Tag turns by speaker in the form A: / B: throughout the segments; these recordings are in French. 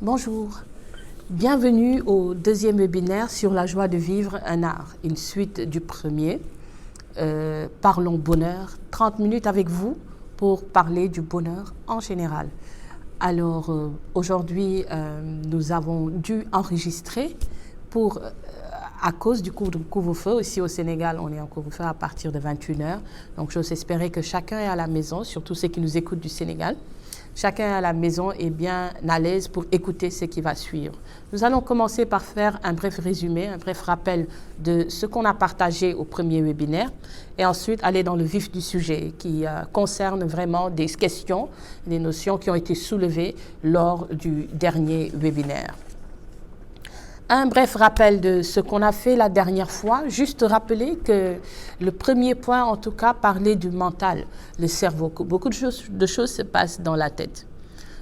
A: Bonjour, bienvenue au deuxième webinaire sur la joie de vivre un art, une suite du premier. Parlons bonheur, 30 minutes avec vous pour parler du bonheur en général. Alors aujourd'hui, nous avons dû enregistrer à cause du couvre-feu. Ici au Sénégal, on est en couvre-feu à partir de 21h. Donc j'ose espérer que chacun est à la maison, surtout ceux qui nous écoutent du Sénégal. Chacun à la maison est bien à l'aise pour écouter ce qui va suivre. Nous allons commencer par faire un bref résumé, un bref rappel de ce qu'on a partagé au premier webinaire et ensuite aller dans le vif du sujet qui concerne vraiment des questions, des notions qui ont été soulevées lors du dernier webinaire. Un bref rappel de ce qu'on a fait la dernière fois, juste rappeler que le premier point, en tout cas, parlait du mental, le cerveau. Beaucoup de choses se passent dans la tête.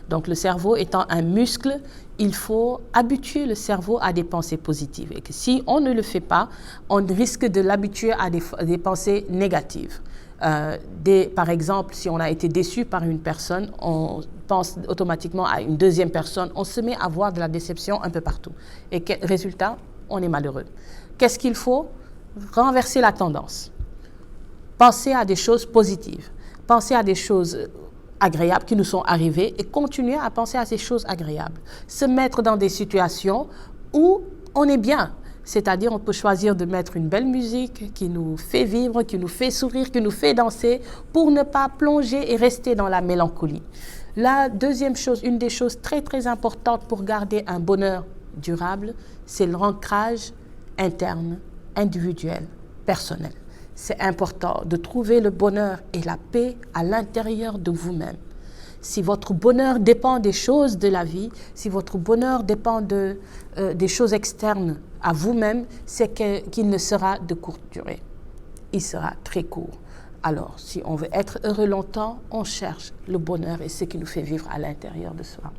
A: Donc le cerveau étant un muscle, il faut habituer le cerveau à des pensées positives. Et que si on ne le fait pas, on risque de l'habituer à des pensées négatives. Par exemple, si on a été déçu par une personne, on pense automatiquement à une deuxième personne, on se met à voir de la déception un peu partout. Et résultat, on est malheureux. Qu'est-ce qu'il faut? Renverser la tendance. Penser à des choses positives. Penser à des choses agréables qui nous sont arrivées et continuer à penser à ces choses agréables. Se mettre dans des situations où on est bien. C'est-à-dire, on peut choisir de mettre une belle musique qui nous fait vivre, qui nous fait sourire, qui nous fait danser, pour ne pas plonger et rester dans la mélancolie. La deuxième chose, une des choses très très importantes pour garder un bonheur durable, c'est l'ancrage interne, individuel, personnel. C'est important de trouver le bonheur et la paix à l'intérieur de vous-même. Si votre bonheur dépend des choses de la vie, si votre bonheur dépend des choses externes à vous-même, c'est qu'il ne sera de courte durée. Il sera très court. Alors, si on veut être heureux longtemps, on cherche le bonheur et ce qui nous fait vivre à l'intérieur de soi.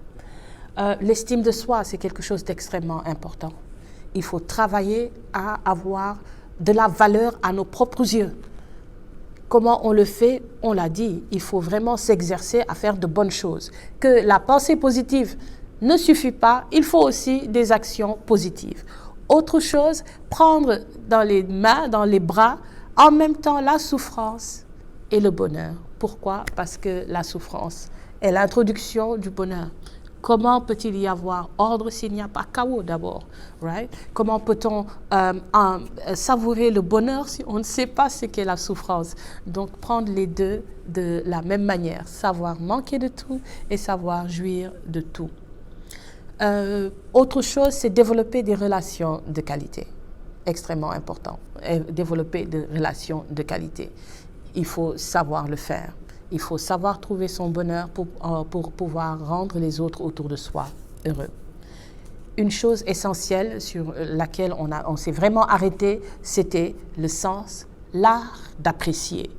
A: L'estime de soi, c'est quelque chose d'extrêmement important. Il faut travailler à avoir de la valeur à nos propres yeux. Comment on le fait? On l'a dit, il faut vraiment s'exercer à faire de bonnes choses. Que la pensée positive ne suffit pas, il faut aussi des actions positives. Autre chose, prendre dans les mains, dans les bras, en même temps la souffrance et le bonheur. Pourquoi? Parce que la souffrance est l'introduction du bonheur. Comment peut-il y avoir ordre s'il n'y a pas chaos d'abord, right? Comment peut-on savourer le bonheur si on ne sait pas ce qu'est la souffrance? Donc prendre les deux de la même manière, savoir manquer de tout et savoir jouir de tout. Autre chose, c'est développer des relations de qualité, extrêmement important. Développer des relations de qualité, il faut savoir le faire. Il faut savoir trouver son bonheur pour pouvoir rendre les autres autour de soi heureux. Une chose essentielle sur laquelle on s'est vraiment arrêté, c'était le sens, l'art d'apprécier,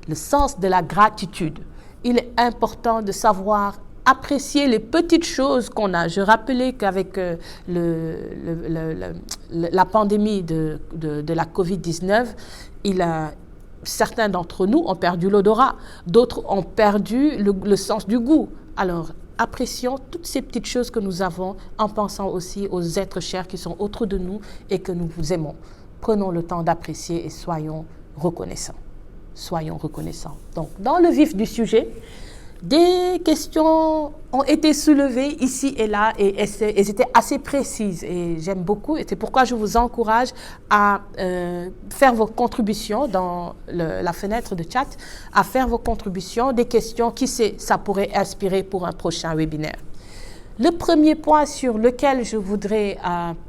A: le sens de la gratitude. Il est important de savoir apprécier les petites choses qu'on a. Je rappelais qu'avec la pandémie de la Covid-19, certains d'entre nous ont perdu l'odorat, d'autres ont perdu le sens du goût. Alors, apprécions toutes ces petites choses que nous avons en pensant aussi aux êtres chers qui sont autour de nous et que nous vous aimons. Prenons le temps d'apprécier et soyons reconnaissants. Soyons reconnaissants. Donc, dans le vif du sujet, des questions ont été soulevées ici et là et elles étaient assez précises et j'aime beaucoup et c'est pourquoi je vous encourage à faire vos contributions dans la fenêtre de chat, à faire vos contributions, des questions qui ça pourrait inspirer pour un prochain webinaire. Le premier point sur lequel je voudrais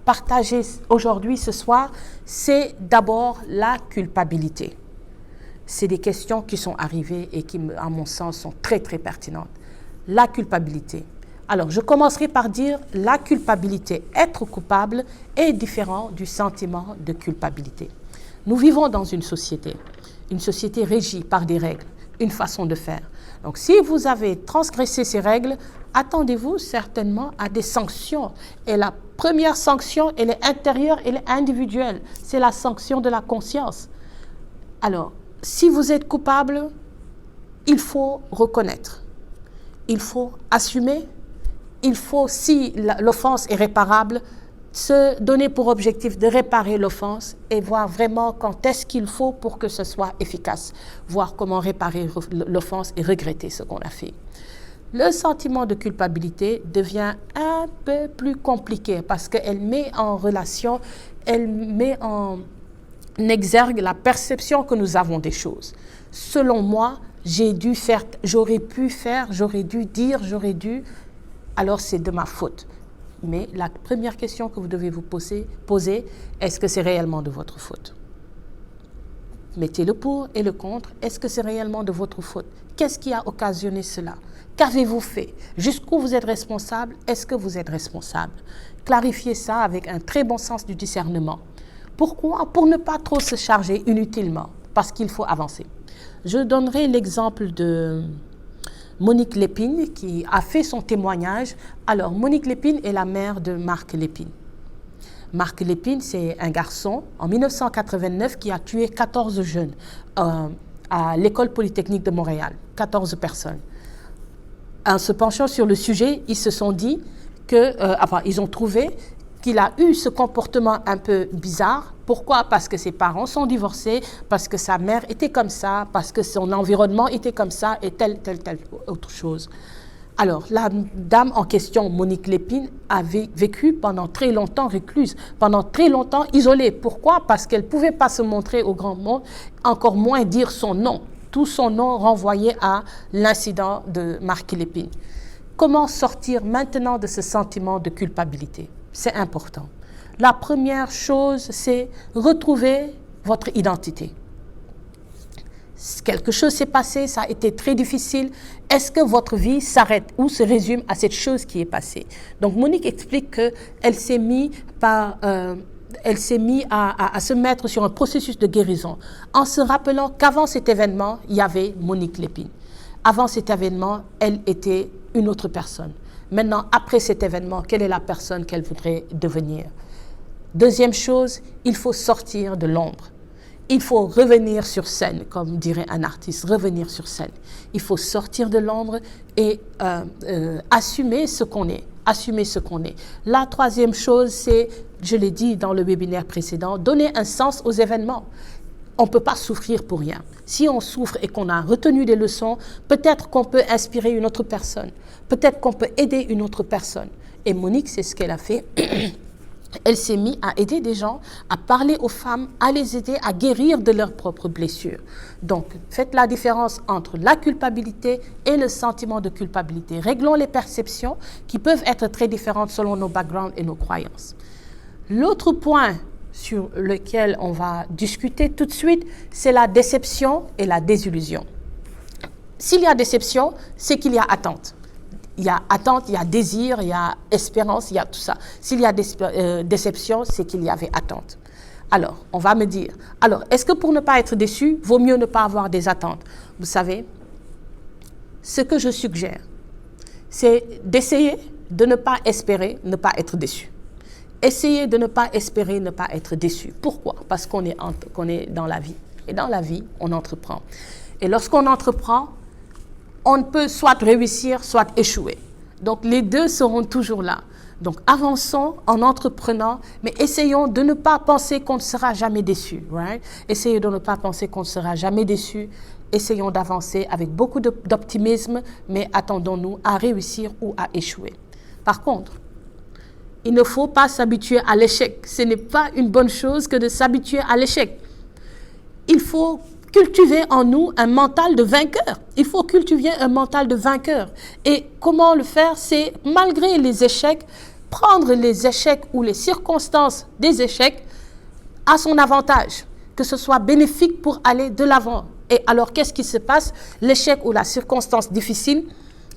A: partager aujourd'hui ce soir, c'est d'abord la culpabilité. C'est des questions qui sont arrivées et qui, à mon sens, sont très, très pertinentes. La culpabilité. Alors, je commencerai par dire la culpabilité. Être coupable est différent du sentiment de culpabilité. Nous vivons dans une société régie par des règles, une façon de faire. Donc, si vous avez transgressé ces règles, attendez-vous certainement à des sanctions. Et la première sanction, elle est intérieure, elle est individuelle. C'est la sanction de la conscience. Alors, si vous êtes coupable, il faut reconnaître, il faut assumer il faut, si l'offense est réparable, se donner pour objectif de réparer l'offense et voir vraiment quand est-ce qu'il faut pour que ce soit efficace. Voir comment réparer l'offense et regretter ce qu'on a fait. Le sentiment de culpabilité devient un peu plus compliqué parce qu'elle met en relation, elle met en exergue la perception que nous avons des choses. Selon moi, j'ai dû faire, j'aurais pu faire, j'aurais dû dire, j'aurais dû, alors c'est de ma faute. Mais la première question que vous devez vous poser, est-ce que c'est réellement de votre faute? Mettez le pour et le contre. Est-ce que c'est réellement de votre faute? Qu'est-ce qui a occasionné cela? Qu'avez-vous fait? Jusqu'où vous êtes responsable? Est-ce que vous êtes responsable? Clarifiez ça avec un très bon sens du discernement. Pourquoi? Pour ne pas trop se charger inutilement, parce qu'il faut avancer. Je donnerai l'exemple de Monique Lépine qui a fait son témoignage. Alors, Monique Lépine est la mère de Marc Lépine. Marc Lépine, c'est un garçon en 1989 qui a tué 14 jeunes à l'École polytechnique de Montréal, 14 personnes. En se penchant sur le sujet, ils se sont dit ils ont trouvé qu'il a eu ce comportement un peu bizarre. Pourquoi? Parce que ses parents sont divorcés, parce que sa mère était comme ça, parce que son environnement était comme ça et telle autre chose. Alors, la dame en question, Monique Lépine, avait vécu pendant très longtemps recluse, pendant très longtemps isolée. Pourquoi? Parce qu'elle ne pouvait pas se montrer au grand monde, encore moins dire son nom. Tout son nom renvoyait à l'incident de Marc Lépine. Comment sortir maintenant de ce sentiment de culpabilité? C'est important. La première chose, c'est retrouver votre identité. Quelque chose s'est passé, ça a été très difficile. Est-ce que votre vie s'arrête ou se résume à cette chose qui est passée? Donc, Monique explique qu'elle s'est mise à se mettre sur un processus de guérison en se rappelant qu'avant cet événement, il y avait Monique Lépine. Avant cet événement, elle était une autre personne. Maintenant, après cet événement, quelle est la personne qu'elle voudrait devenir? Deuxième chose, il faut sortir de l'ombre. Il faut revenir sur scène, comme dirait un artiste, revenir sur scène. Il faut sortir de l'ombre et assumer ce qu'on est. Assumer ce qu'on est. La troisième chose, c'est, je l'ai dit dans le webinaire précédent, donner un sens aux événements. On ne peut pas souffrir pour rien. Si on souffre et qu'on a retenu des leçons, peut-être qu'on peut inspirer une autre personne. Peut-être qu'on peut aider une autre personne. Et Monique, c'est ce qu'elle a fait. Elle s'est mise à aider des gens, à parler aux femmes, à les aider à guérir de leurs propres blessures. Donc, faites la différence entre la culpabilité et le sentiment de culpabilité. Réglons les perceptions qui peuvent être très différentes selon nos backgrounds et nos croyances. L'autre point sur lequel on va discuter tout de suite, c'est la déception et la désillusion. S'il y a déception, c'est qu'il y a attente. Il y a attente, il y a désir, il y a espérance, il y a tout ça. S'il y a déception, c'est qu'il y avait attente. Alors, on va me dire, alors, est-ce que pour ne pas être déçu, vaut mieux ne pas avoir des attentes? Vous savez, ce que je suggère, c'est d'essayer de ne pas espérer, ne pas être déçu. Essayez de ne pas espérer, ne pas être déçu. Pourquoi? Parce qu'on est dans la vie. Et dans la vie, on entreprend. Et lorsqu'on entreprend, on peut soit réussir, soit échouer. Donc, les deux seront toujours là. Donc, avançons en entreprenant, mais essayons de ne pas penser qu'on ne sera jamais déçu. Right? Essayez de ne pas penser qu'on ne sera jamais déçu. Essayons d'avancer avec beaucoup d'optimisme, mais attendons-nous à réussir ou à échouer. Par contre, il ne faut pas s'habituer à l'échec. Ce n'est pas une bonne chose que de s'habituer à l'échec. Il faut cultiver en nous un mental de vainqueur. Il faut cultiver un mental de vainqueur. Et comment le faire? C'est, malgré les échecs, prendre les échecs ou les circonstances des échecs à son avantage, que ce soit bénéfique pour aller de l'avant. Et alors, qu'est-ce qui se passe? L'échec ou la circonstance difficile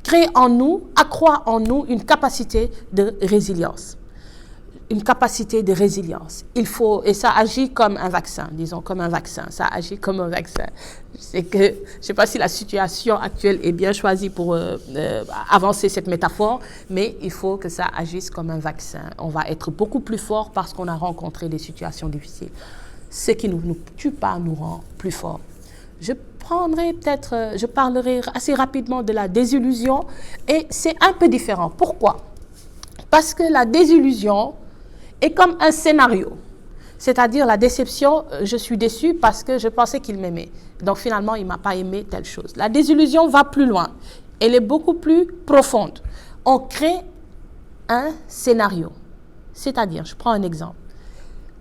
A: crée en nous, accroît en nous une capacité de résilience. Une capacité de résilience. Il faut, et ça agit comme un vaccin, disons comme un vaccin, ça agit comme un vaccin. Je ne sais pas si la situation actuelle est bien choisie pour avancer cette métaphore, mais il faut que ça agisse comme un vaccin. On va être beaucoup plus fort parce qu'on a rencontré des situations difficiles. Ce qui ne nous tue pas nous rend plus forts. Je parlerai assez rapidement de la désillusion et c'est un peu différent. Pourquoi? Parce que la désillusion est comme un scénario. C'est-à-dire la déception, je suis déçue parce que je pensais qu'il m'aimait. Donc finalement, il ne m'a pas aimé telle chose. La désillusion va plus loin. Elle est beaucoup plus profonde. On crée un scénario. C'est-à-dire, je prends un exemple.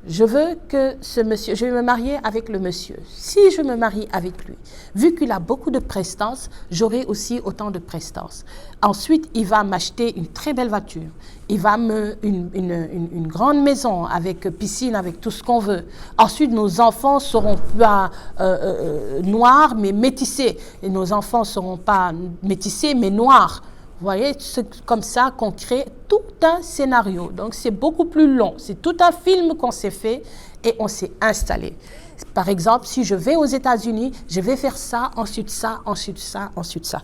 A: Je veux que ce monsieur, je vais me marier avec le monsieur. Si je me marie avec lui, vu qu'il a beaucoup de prestance, j'aurai aussi autant de prestance. Ensuite, il va m'acheter une très belle voiture. Il va une grande maison avec piscine, avec tout ce qu'on veut. Ensuite, nos enfants seront pas noirs, mais métissés. Et nos enfants seront pas métissés, mais noirs. Vous voyez, c'est comme ça qu'on crée tout un scénario. Donc, c'est beaucoup plus long. C'est tout un film qu'on s'est fait et on s'est installé. Par exemple, si je vais aux États-Unis, je vais faire ça, ensuite ça, ensuite ça, ensuite ça.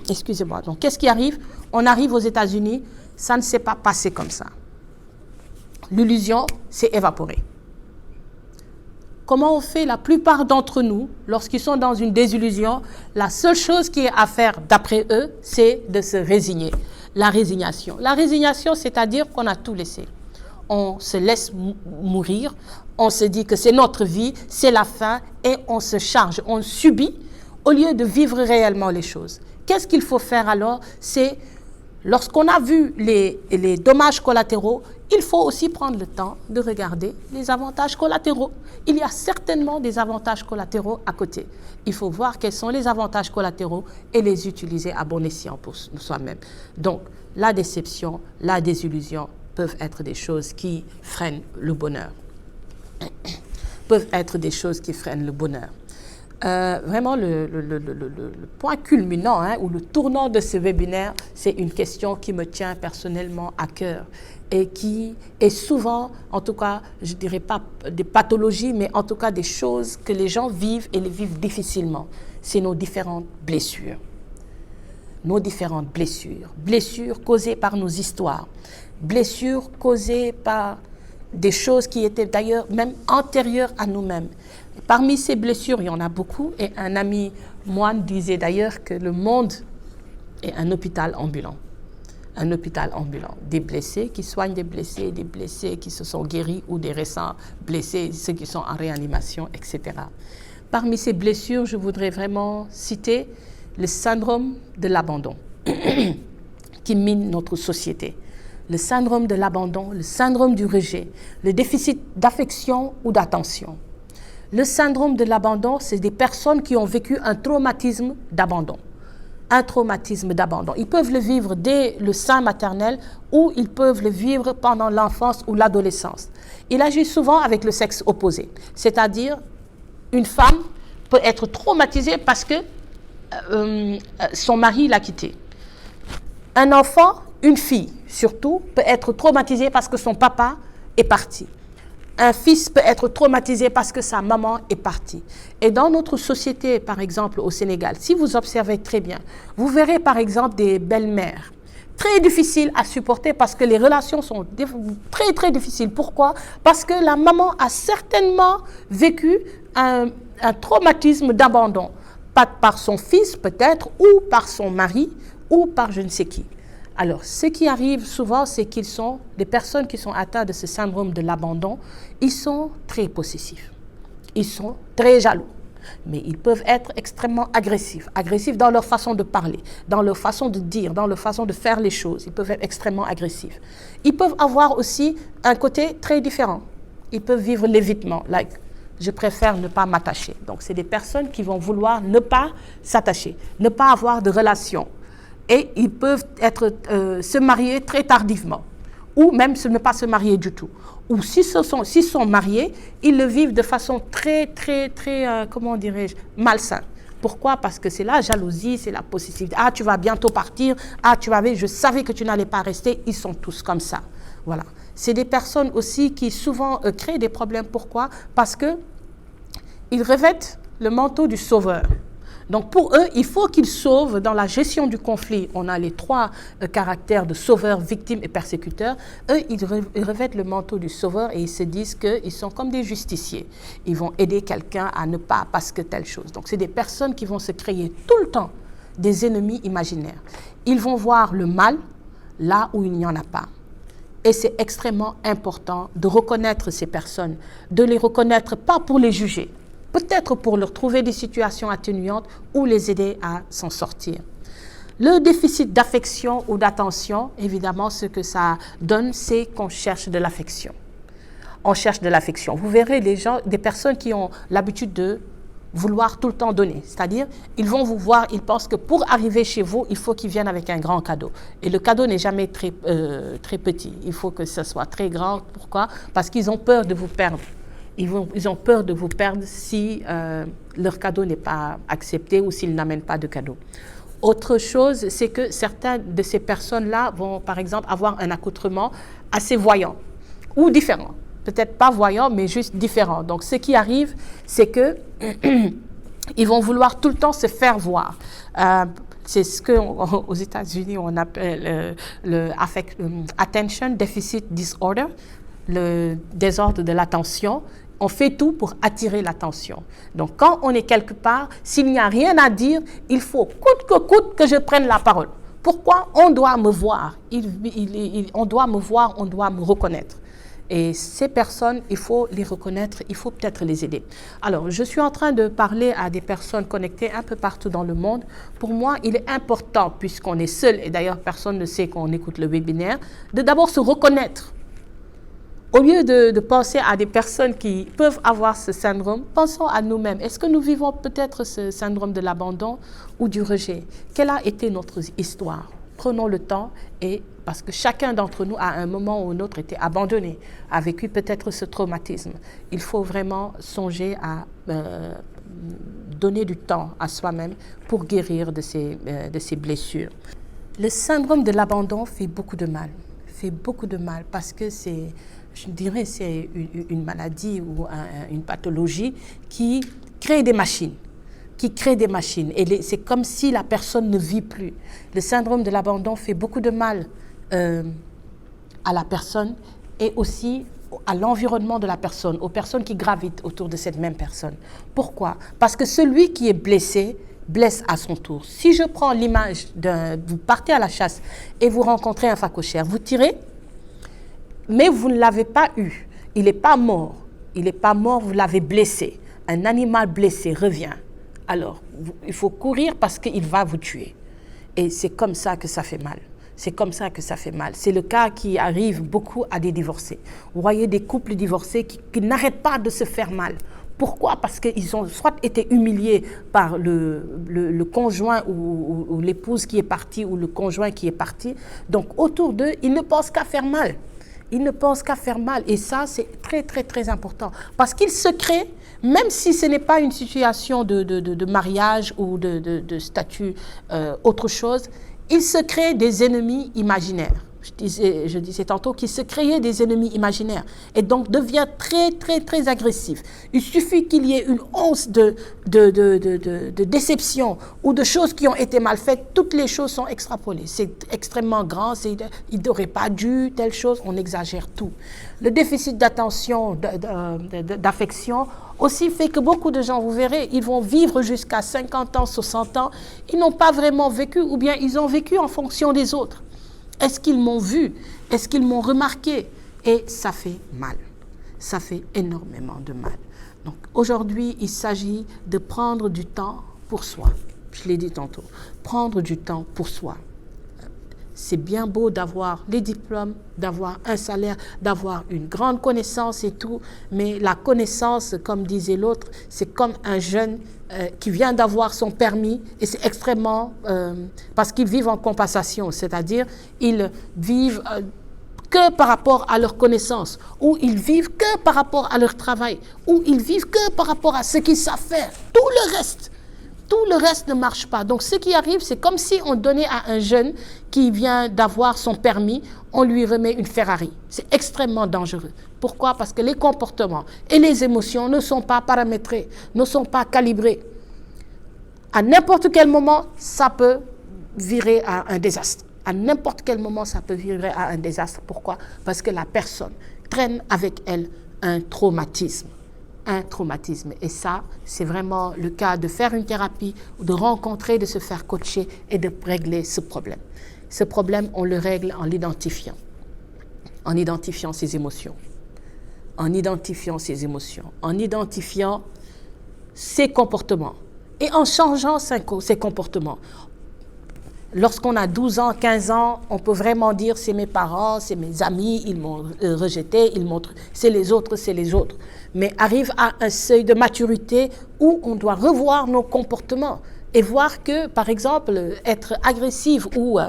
A: Excusez-moi. Donc, qu'est-ce qui arrive? On arrive aux États-Unis, ça ne s'est pas passé comme ça. L'illusion s'est évaporée. Comment on fait la plupart d'entre nous, lorsqu'ils sont dans une désillusion, la seule chose qui est à faire d'après eux, c'est de se résigner. La résignation. La résignation, c'est-à-dire qu'on a tout laissé. On se laisse mourir, on se dit que c'est notre vie, c'est la fin, et on se charge, on subit, au lieu de vivre réellement les choses. Qu'est-ce qu'il faut faire alors? C'est, lorsqu'on a vu les dommages collatéraux, il faut aussi prendre le temps de regarder les avantages collatéraux. Il y a certainement des avantages collatéraux à côté. Il faut voir quels sont les avantages collatéraux et les utiliser à bon escient pour soi-même. Donc, la déception, la désillusion peuvent être des choses qui freinent le bonheur. Peuvent être des choses qui freinent le bonheur. Vraiment, le point culminant ou le tournant de ce webinaire, c'est une question qui me tient personnellement à cœur et qui est souvent, en tout cas, je ne dirais pas des pathologies, mais en tout cas des choses que les gens vivent et les vivent difficilement. C'est nos différentes blessures. Nos différentes blessures. Blessures causées par nos histoires. Blessures causées par des choses qui étaient d'ailleurs même antérieures à nous-mêmes. Parmi ces blessures, il y en a beaucoup. Et un ami moine disait d'ailleurs que le monde est un hôpital ambulant. Un hôpital ambulant. Des blessés qui soignent des blessés qui se sont guéris ou des récents blessés, ceux qui sont en réanimation, etc. Parmi ces blessures, je voudrais vraiment citer le syndrome de l'abandon qui mine notre société. Le syndrome de l'abandon, le syndrome du rejet, le déficit d'affection ou d'attention. Le syndrome de l'abandon, c'est des personnes qui ont vécu un traumatisme d'abandon. Un traumatisme d'abandon. Ils peuvent le vivre dès le sein maternel ou ils peuvent le vivre pendant l'enfance ou l'adolescence. Il agit souvent avec le sexe opposé, c'est-à-dire une femme peut être traumatisée parce que son mari l'a quittée. Un enfant, une fille surtout, peut être traumatisée parce que son papa est parti. Un fils peut être traumatisé parce que sa maman est partie. Et dans notre société, par exemple au Sénégal, si vous observez très bien, vous verrez par exemple des belles-mères très difficiles à supporter parce que les relations sont très très difficiles. Pourquoi? Parce que la maman a certainement vécu un traumatisme d'abandon, pas par son fils peut-être, ou par son mari, ou par je ne sais qui. Alors, ce qui arrive souvent, c'est qu'ils sont, les personnes qui sont atteintes de ce syndrome de l'abandon, ils sont très possessifs, ils sont très jaloux, mais ils peuvent être extrêmement agressifs dans leur façon de parler, dans leur façon de dire, dans leur façon de faire les choses, ils peuvent être extrêmement agressifs. Ils peuvent avoir aussi un côté très différent, ils peuvent vivre l'évitement, je préfère ne pas m'attacher. Donc, c'est des personnes qui vont vouloir ne pas s'attacher, ne pas avoir de relation. Et ils peuvent se marier très tardivement, ou même ne pas se marier du tout. Ou s'ils sont mariés, ils le vivent de façon très, très, très, comment dirais-je, malsaine. Pourquoi? Parce que c'est la jalousie, c'est la possessivité. Ah, tu vas bientôt partir. Ah, je savais que tu n'allais pas rester. Ils sont tous comme ça. Voilà. C'est des personnes aussi qui souvent créent des problèmes. Pourquoi? Parce qu'ils revêtent le manteau du sauveur. Donc pour eux, il faut qu'ils sauvent dans la gestion du conflit. On a les trois caractères de sauveur, victime et persécuteur. Eux, ils revêtent le manteau du sauveur et ils se disent qu'ils sont comme des justiciers. Ils vont aider quelqu'un à ne pas parce que telle chose. Donc c'est des personnes qui vont se créer tout le temps des ennemis imaginaires. Ils vont voir le mal là où il n'y en a pas. Et c'est extrêmement important de reconnaître ces personnes, de les reconnaître pas pour les juger, peut-être pour leur trouver des situations atténuantes ou les aider à s'en sortir. Le déficit d'affection ou d'attention, évidemment, ce que ça donne, c'est qu'on cherche de l'affection. On cherche de l'affection. Vous verrez des personnes qui ont l'habitude de vouloir tout le temps donner. C'est-à-dire, ils vont vous voir, ils pensent que pour arriver chez vous, il faut qu'ils viennent avec un grand cadeau. Et le cadeau n'est jamais très petit. Il faut que ce soit très grand. Pourquoi? Parce qu'ils ont peur de vous perdre. Ils ont peur de vous perdre si leur cadeau n'est pas accepté ou s'ils n'amènent pas de cadeau. Autre chose, c'est que certaines de ces personnes-là vont, par exemple, avoir un accoutrement assez voyant ou différent. Peut-être pas voyant, mais juste différent. Donc, ce qui arrive, c'est que ils vont vouloir tout le temps se faire voir. C'est ce qu'aux États-Unis, on appelle le attention deficit disorder, le désordre de l'attention. On fait tout pour attirer l'attention. Donc, quand on est quelque part, s'il n'y a rien à dire, il faut coûte que je prenne la parole. Pourquoi? On doit me voir. On doit me voir, on doit me reconnaître. Et ces personnes, il faut les reconnaître, il faut peut-être les aider. Alors, je suis en train de parler à des personnes connectées un peu partout dans le monde. Pour moi, il est important, puisqu'on est seul, et d'ailleurs personne ne sait qu'on écoute le webinaire, de d'abord se reconnaître. Au lieu de penser à des personnes qui peuvent avoir ce syndrome, pensons à nous-mêmes. Est-ce que nous vivons peut-être ce syndrome de l'abandon ou du rejet? Quelle a été notre histoire? Prenons le temps, et parce que chacun d'entre nous, à un moment ou un autre, été abandonné, a vécu peut-être ce traumatisme. Il faut vraiment songer à donner du temps à soi-même pour guérir de ces blessures. Le syndrome de l'abandon fait beaucoup de mal. Parce que je dirais, c'est une maladie ou une pathologie qui crée des machines. Et c'est comme si la personne ne vit plus. Le syndrome de l'abandon fait beaucoup de mal à la personne et aussi à l'environnement de la personne, aux personnes qui gravitent autour de cette même personne. Pourquoi? Parce que celui qui est blessé blesse à son tour. Si je prends l'image vous partez à la chasse et vous rencontrez un phacochère, vous tirez, mais vous ne l'avez pas eu. Il n'est pas mort, vous l'avez blessé. Un animal blessé revient. Alors, il faut courir parce qu'il va vous tuer. Et c'est comme ça que ça fait mal. C'est le cas qui arrive beaucoup à des divorcés. Vous voyez des couples divorcés qui n'arrêtent pas de se faire mal. Pourquoi? Parce qu'ils ont soit été humiliés par le conjoint ou l'épouse qui est partie ou le conjoint qui est parti. Donc, autour d'eux, ils ne pensent qu'à faire mal. Et ça, c'est très, très, très important. Parce qu'ils se créent, même si ce n'est pas une situation de mariage ou de statut autre chose, ils se créent des ennemis imaginaires. Je disais tantôt qu'ils se créaient des ennemis imaginaires et donc devient très, très, très agressif. Il suffit qu'il y ait une once de déception ou de choses qui ont été mal faites, toutes les choses sont extrapolées. C'est extrêmement grand, il n'aurait pas dû, telle chose, on exagère tout. Le déficit d'attention, d'affection aussi fait que beaucoup de gens, vous verrez, ils vont vivre jusqu'à 50 ans, 60 ans, ils n'ont pas vraiment vécu ou bien ils ont vécu en fonction des autres. Est-ce qu'ils m'ont vu? Est-ce qu'ils m'ont remarqué? Et ça fait mal. Ça fait énormément de mal. Donc aujourd'hui, il s'agit de prendre du temps pour soi. Je l'ai dit tantôt. Prendre du temps pour soi. C'est bien beau d'avoir les diplômes, d'avoir un salaire, d'avoir une grande connaissance et tout, mais la connaissance, comme disait l'autre, c'est comme un jeune qui vient d'avoir son permis et c'est extrêmement... parce qu'ils vivent en compensation, c'est-à-dire ils vivent que par rapport à leur connaissance, ou ils vivent que par rapport à leur travail, ou ils vivent que par rapport à ce qu'ils savent faire. Tout le reste ne marche pas. Donc, ce qui arrive, c'est comme si on donnait à un jeune qui vient d'avoir son permis, on lui remet une Ferrari. C'est extrêmement dangereux. Pourquoi? Parce que les comportements et les émotions ne sont pas paramétrés, ne sont pas calibrés. À n'importe quel moment, ça peut virer à un désastre. À n'importe quel moment, ça peut virer à un désastre. Pourquoi? Parce que la personne traîne avec elle un traumatisme. Et ça, c'est vraiment le cas de faire une thérapie, de rencontrer, de se faire coacher et de régler ce problème. Ce problème, on le règle en l'identifiant. en identifiant ses émotions, en identifiant ses émotions, en identifiant ses comportements et en changeant ses comportements. Lorsqu'on a 12 ans, 15 ans, on peut vraiment dire c'est mes parents, c'est mes amis, ils m'ont rejeté, c'est les autres, c'est les autres. Mais arrive à un seuil de maturité où on doit revoir nos comportements et voir que, par exemple, être agressive ou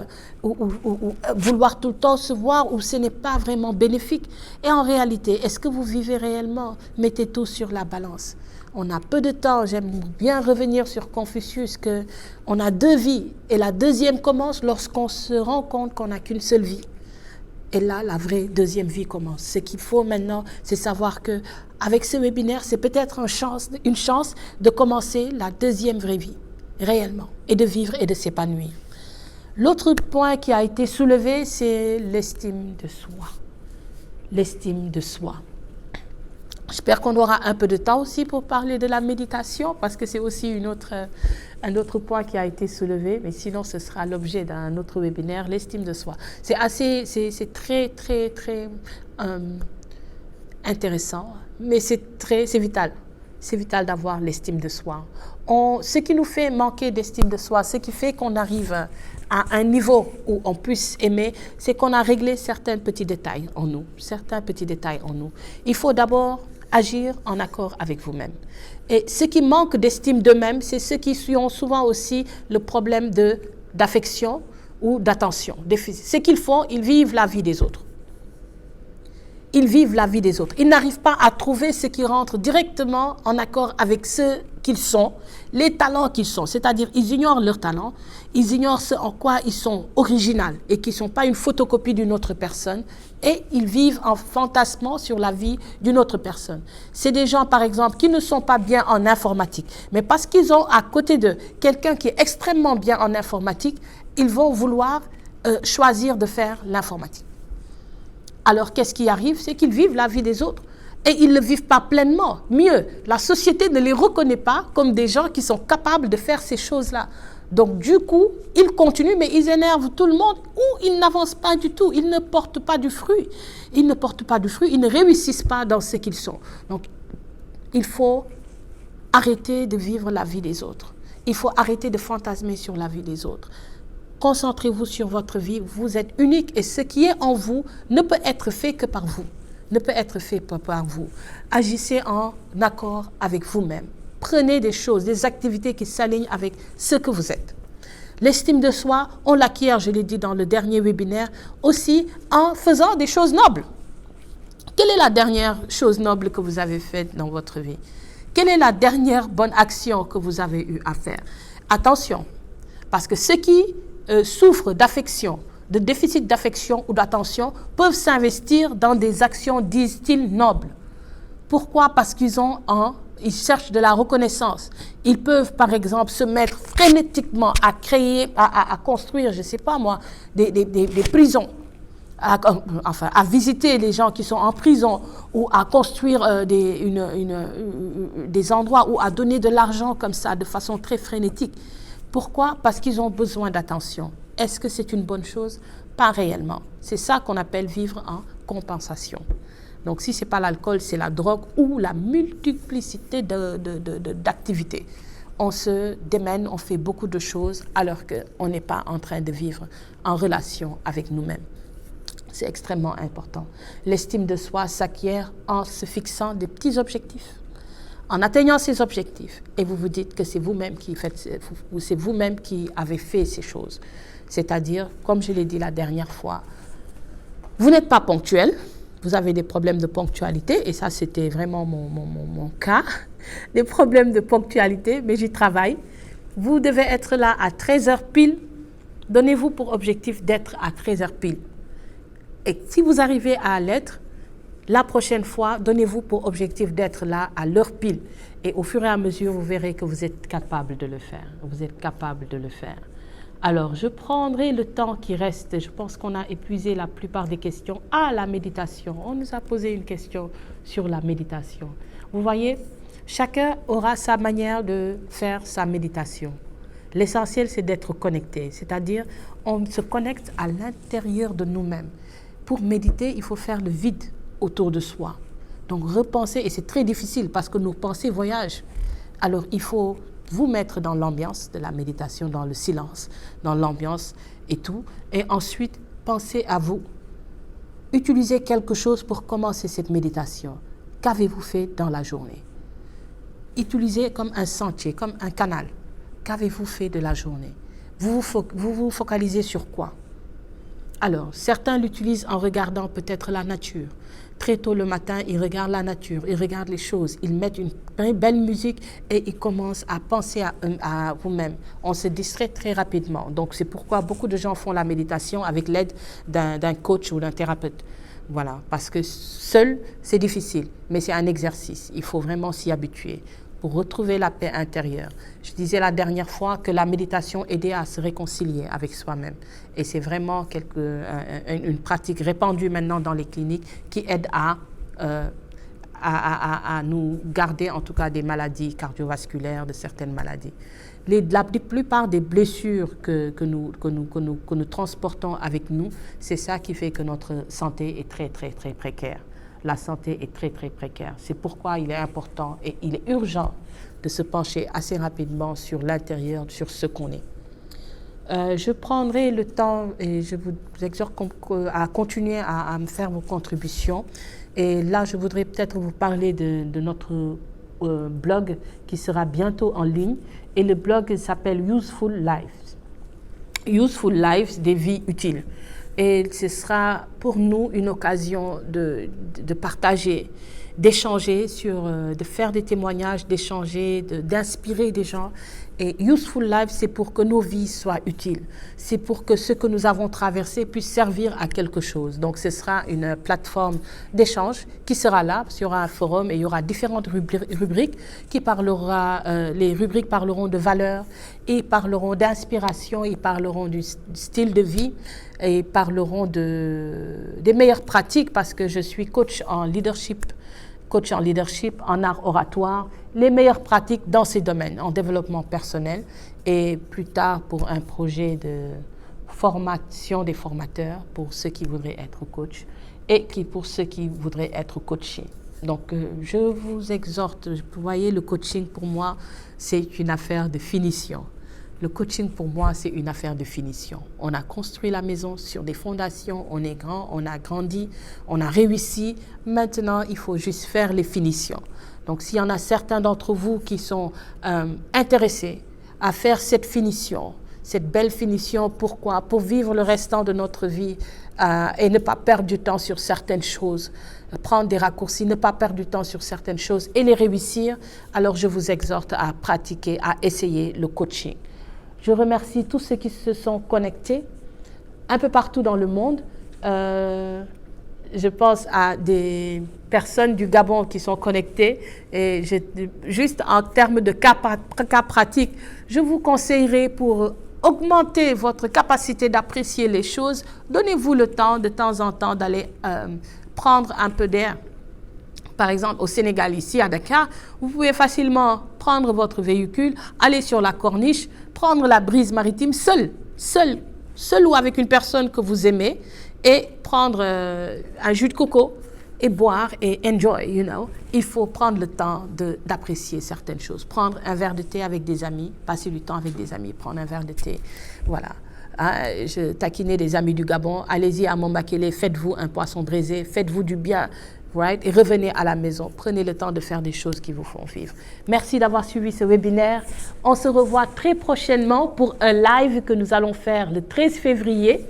A: vouloir tout le temps se voir, où ce n'est pas vraiment bénéfique. Et en réalité, est-ce que vous vivez réellement? Mettez tout sur la balance. On a peu de temps, j'aime bien revenir sur Confucius, qu'on a 2 vies, et la deuxième commence lorsqu'on se rend compte qu'on n'a qu'une seule vie. Et là, la vraie deuxième vie commence. Ce qu'il faut maintenant, c'est savoir qu'avec ce webinaire, c'est peut-être une chance de commencer la deuxième vraie vie, réellement, et de vivre et de s'épanouir. L'autre point qui a été soulevé, c'est l'estime de soi. L'estime de soi. J'espère qu'on aura un peu de temps aussi pour parler de la méditation, parce que c'est aussi un autre point qui a été soulevé, mais sinon ce sera l'objet d'un autre webinaire, l'estime de soi. C'est très, très, très intéressant, mais c'est vital. C'est vital d'avoir l'estime de soi. Ce qui nous fait manquer d'estime de soi, ce qui fait qu'on arrive à un niveau où on puisse aimer, c'est qu'on a réglé certains petits détails en nous. Il faut d'abord agir en accord avec vous-même. Et ceux qui manquent d'estime d'eux-mêmes, c'est ceux qui ont souvent aussi le problème d'affection ou d'attention. Ce qu'ils font, ils vivent la vie des autres. Ils vivent la vie des autres. Ils n'arrivent pas à trouver ce qui rentre directement en accord avec ce qu'ils sont, les talents qu'ils sont. C'est-à-dire, ils ignorent leurs talents, ils ignorent ce en quoi ils sont originaux et qui ne sont pas une photocopie d'une autre personne, et ils vivent en fantasmant sur la vie d'une autre personne. C'est des gens, par exemple, qui ne sont pas bien en informatique, mais parce qu'ils ont à côté d'eux quelqu'un qui est extrêmement bien en informatique, ils vont vouloir choisir de faire l'informatique. Alors, qu'est-ce qui arrive? C'est qu'ils vivent la vie des autres et ils ne le vivent pas pleinement. Mieux, la société ne les reconnaît pas comme des gens qui sont capables de faire ces choses-là. Donc, du coup, ils continuent, mais ils énervent tout le monde ou ils n'avancent pas du tout. Ils ne portent pas du fruit. Ils ne réussissent pas dans ce qu'ils sont. Donc, il faut arrêter de vivre la vie des autres. Il faut arrêter de fantasmer sur la vie des autres. Concentrez-vous sur votre vie, vous êtes unique et ce qui est en vous ne peut être fait que par vous. Agissez en accord avec vous-même. Prenez des choses, des activités qui s'alignent avec ce que vous êtes. L'estime de soi, on l'acquiert, je l'ai dit dans le dernier webinaire, aussi en faisant des choses nobles. Quelle est la dernière chose noble que vous avez faite dans votre vie? Quelle est la dernière bonne action que vous avez eu à faire? Attention, parce que ceux qui souffrent d'affection, de déficit d'affection ou d'attention, peuvent s'investir dans des actions, disent-ils, nobles. Pourquoi? Parce qu'ils cherchent de la reconnaissance. Ils peuvent, par exemple, se mettre frénétiquement à créer, à construire, je ne sais pas moi, des prisons, à visiter les gens qui sont en prison ou à construire des endroits ou à donner de l'argent comme ça, de façon très frénétique. Pourquoi? Parce qu'ils ont besoin d'attention. Est-ce que c'est une bonne chose? Pas réellement. C'est ça qu'on appelle vivre en compensation. Donc, si ce n'est pas l'alcool, c'est la drogue ou la multiplicité d'activités. On se démène, on fait beaucoup de choses alors qu'on n'est pas en train de vivre en relation avec nous-mêmes. C'est extrêmement important. L'estime de soi s'acquiert en se fixant des petits objectifs. En atteignant ces objectifs, et vous vous dites que c'est vous-même qui avez fait ces choses. C'est-à-dire, comme je l'ai dit la dernière fois, vous n'êtes pas ponctuel, vous avez des problèmes de ponctualité, et ça c'était vraiment mon cas, des problèmes de ponctualité, mais j'y travaille. Vous devez être là à 13h pile, donnez-vous pour objectif d'être à 13h pile. Et si vous arrivez à l'être, la prochaine fois, donnez-vous pour objectif d'être là à l'heure pile. Et au fur et à mesure, vous verrez que vous êtes capable de le faire. Alors, je prendrai le temps qui reste. Je pense qu'on a épuisé la plupart des questions. Ah, la méditation. On nous a posé une question sur la méditation. Vous voyez, chacun aura sa manière de faire sa méditation. L'essentiel, c'est d'être connecté. C'est-à-dire, on se connecte à l'intérieur de nous-mêmes. pour méditer, il faut faire le vide autour de soi. Donc repenser, et c'est très difficile parce que nos pensées voyagent. Alors il faut vous mettre dans l'ambiance de la méditation, dans le silence, dans l'ambiance et tout. Et ensuite, pensez à vous. Utilisez quelque chose pour commencer cette méditation. Qu'avez-vous fait dans la journée? Utilisez comme un sentier, comme un canal. Qu'avez-vous fait de la journée? Vous vous focalisez sur quoi? Alors, certains l'utilisent en regardant peut-être la nature. Très tôt le matin, ils regardent la nature, ils regardent les choses, ils mettent une belle musique et ils commencent à penser à vous-même. On se distrait très rapidement. Donc, c'est pourquoi beaucoup de gens font la méditation avec l'aide d'un coach ou d'un thérapeute. Voilà, parce que seul, c'est difficile, mais c'est un exercice. Il faut vraiment s'y habituer pour retrouver la paix intérieure. Je disais la dernière fois que la méditation aidait à se réconcilier avec soi-même. Et c'est vraiment une pratique répandue maintenant dans les cliniques qui aide à nous garder en tout cas des maladies cardiovasculaires, de certaines maladies. La plupart des blessures que nous transportons avec nous, c'est ça qui fait que notre santé est très, très, très précaire. La santé est très, très précaire. C'est pourquoi il est important et il est urgent de se pencher assez rapidement sur l'intérieur, sur ce qu'on est. Je prendrai le temps et je vous exhorte à continuer à me faire vos contributions. Et là, je voudrais peut-être vous parler de notre blog qui sera bientôt en ligne. Et le blog s'appelle Useful Lives. Useful Lives, des vies utiles. Et ce sera pour nous une occasion de partager, d'échanger, de faire des témoignages, d'échanger, d'inspirer des gens. Et Useful Life, c'est pour que nos vies soient utiles. C'est pour que ce que nous avons traversé puisse servir à quelque chose. Donc, ce sera une plateforme d'échange qui sera là. Il y aura un forum et il y aura différentes rubriques qui les rubriques parleront de valeurs, et parleront d'inspiration, ils parleront du style de vie et parleront des meilleures pratiques parce que je suis coach en leadership, en art oratoire, les meilleures pratiques dans ces domaines, en développement personnel et plus tard pour un projet de formation des formateurs pour ceux qui voudraient être coach et pour ceux qui voudraient être coachés. Donc, je vous exhorte, vous voyez, le coaching pour moi, c'est une affaire de finition. Le coaching pour moi, c'est une affaire de finition. On a construit la maison sur des fondations, on est grand, on a grandi, on a réussi. Maintenant, il faut juste faire les finitions. Donc, s'il y en a certains d'entre vous qui sont intéressés à faire cette finition, cette belle finition, pourquoi? Pour vivre le restant de notre vie et ne pas perdre du temps sur certaines choses, prendre des raccourcis, ne pas perdre du temps sur certaines choses et les réussir, alors je vous exhorte à pratiquer, à essayer le coaching. Je remercie tous ceux qui se sont connectés un peu partout dans le monde. Je pense à des personnes du Gabon qui sont connectées. Et juste en termes de cas pratiques, je vous conseillerais pour augmenter votre capacité d'apprécier les choses, donnez-vous le temps de temps en temps d'aller prendre un peu d'air. Par exemple, au Sénégal, ici, à Dakar, vous pouvez facilement prendre votre véhicule, aller sur la corniche, prendre la brise maritime seul ou avec une personne que vous aimez et prendre un jus de coco et boire et enjoy, you know. Il faut prendre le temps d'apprécier certaines choses. Prendre un verre de thé avec des amis, passer du temps avec des amis, prendre un verre de thé, voilà. Je taquinais des amis du Gabon, allez-y à Mombakele, faites-vous un poisson braisé, faites-vous du bien. Right? Et revenez à la maison. Prenez le temps de faire des choses qui vous font vivre. Merci d'avoir suivi ce webinaire. On se revoit très prochainement pour un live que nous allons faire le 13 février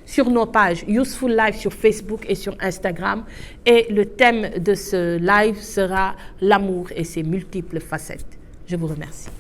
A: sur nos pages Useful Life sur Facebook et sur Instagram. Et le thème de ce live sera l'amour et ses multiples facettes. Je vous remercie.